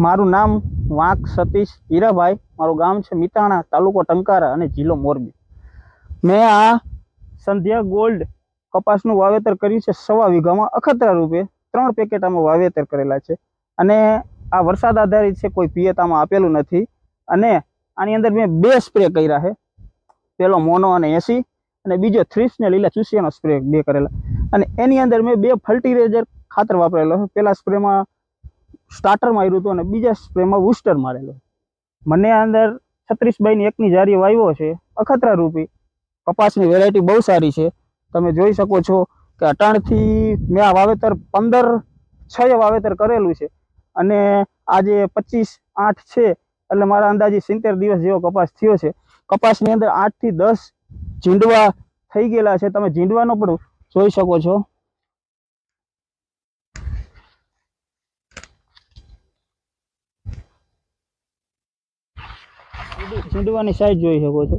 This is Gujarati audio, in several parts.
મારું નામ વાંક સતીશ હીરાભાઈ, મારું ગામ છે મિતાણા, તાલુકો ટંકારા અને જિલ્લો મોરબી। મેં આ સંધ્યા ગોલ્ડ કપાસનું વાવેતર કર્યું છે 1.25 વીઘામાં અખતરા રૂપે 3 પેકેટ આમાં વાવેતર કરેલા છે અને આ વરસાદ આધારિત છે, કોઈ પિયત આમાં આપેલું નથી। અને આની અંદર મેં 2 સ્પ્રે કર્યા છે, પેલો મોનો અને 80 અને બીજો થ્રીપ્સ ને લીલા ચૂસિયાનો સ્પ્રે 2 કરેલા। અને એની અંદર મેં 2 ફર્ટિલાઇઝર ખાતર વાપરેલો છે। પેલા સ્પ્રેમાં સ્ટાર્ટર માર્યું હતું અને બીજા સ્પ્રેમાં બૂસ્ટર મારેલો। મને અંદર 36x1 જારી વાવ્યો છે અખતરા રૂપી। કપાસની વેરાયટી બહુ સારી છે, તમે જોઈ શકો છો કે અટાણથી મેં આ વાવેતર 15/6 વાવેતર કરેલું છે અને આજે 25/8 છે, એટલે મારા અંદાજે 70 દિવસ જેવો કપાસ થયો છે। કપાસની અંદર 8 થી 10 ઝીંડવા થઈ ગયેલા છે, તમે ઝીંડવાનો પણ જોઈ શકો છો। ઝીંડવાની સાઈઝ જોઈ શકો છો।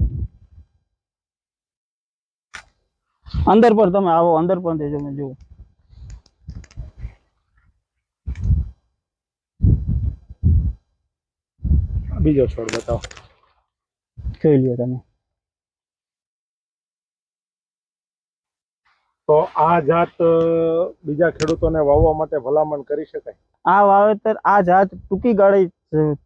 અંદર પર તમે આવો, અંદર પણ તમે જુઓ। બીજો છોડ બતાવો, જોઈ લ્યો તમે। તો આ જાત બીજા ખેડૂતોને વાવવા માટે ભલામણ કરી શકાય? આ વાવેતર, આ જાત ટૂંકી ગાળી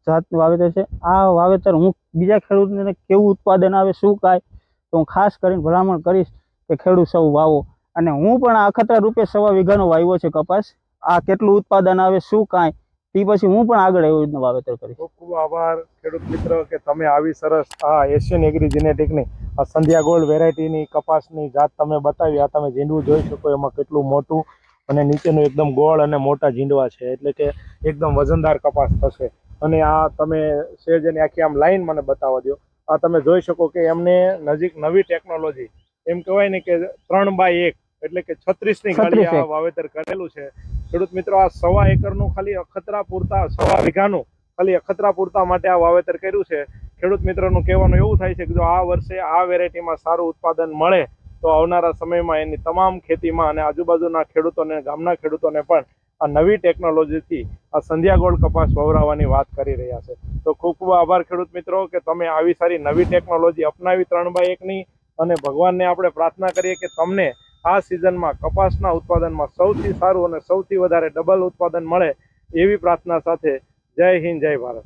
જાતનું વાવેતર છે। આ વાવેતર હું બીજા ખેડૂતોને કેવું ઉત્પાદન આવે શું કાંઈ, તો હું ખાસ કરીને ભલામણ કરીશ કે ખેડૂત સૌ વાવો। અને હું પણ આ અખતરા રૂપે 1.25 વીઘાનો વાવ્યો છે કપાસ। આ કેટલું ઉત્પાદન આવે શું કાંઈ તે પછી હું પણ આગળ એવી રીતનું વાવેતર કરીશ। ખૂબ ખૂબ આભાર ખેડૂત મિત્રો કે તમે આવી સરસ આ એશિયન એગ્રી જેનેટિકની આ સંધ્યા ગોલ્ડ વેરાયટીની કપાસની જાત તમે બતાવી। આ તમે ઝીંડવું જોઈ શકો, એમાં કેટલું મોટું અને નીચેનું એકદમ ગોળ અને મોટા ઝીંડવા છે, એટલે કે એકદમ વજનદાર કપાસ થશે। અને આ તમે સેજની આખી આમ લાઈન મને બતાવવા દો। આ તમે જોઈ શકો કે એમને નજીક નવી ટેકનોલોજી, એમ કહેવાય ને કે 3x1 એટલે કે 36ની ગાડી આ વાવેતર કરેલું છે। ખેડૂત મિત્રો આ 1.25 એકરનું ખાલી અખતરા પૂરતા 1.25 વીઘાનું ખાલી અખતરા પૂરતા માટે આ વાવેતર કર્યું છે। ખેડૂત મિત્રોનું કહેવાનું એવું થાય છે કે જો આ વર્ષે આ વેરાયટીમાં સારું ઉત્પાદન મળે તો આવનારા સમયમાં એની તમામ ખેતીમાં અને આજુબાજુના ખેડૂતોને, ગામના ખેડૂતોને પણ આ નવી ટેકનોલોજીથી આ સંધ્યા ગોલ્ડ કપાસ વવરાવવાની વાત કરી રહ્યા છે। તો ખૂબ ખૂબ આભાર ખેડૂત મિત્રો કે તમે આવી સારી નવી ટેકનોલોજી અપનાવી 3x1ની। અને ભગવાનને આપણે પ્રાર્થના કરીએ કે તમને આ સિઝનમાં કપાસના ઉત્પાદનમાં સૌથી સારું અને સૌથી વધારે ડબલ ઉત્પાદન મળે, એવી પ્રાર્થના સાથે જય હિન્દ, જય ભારત।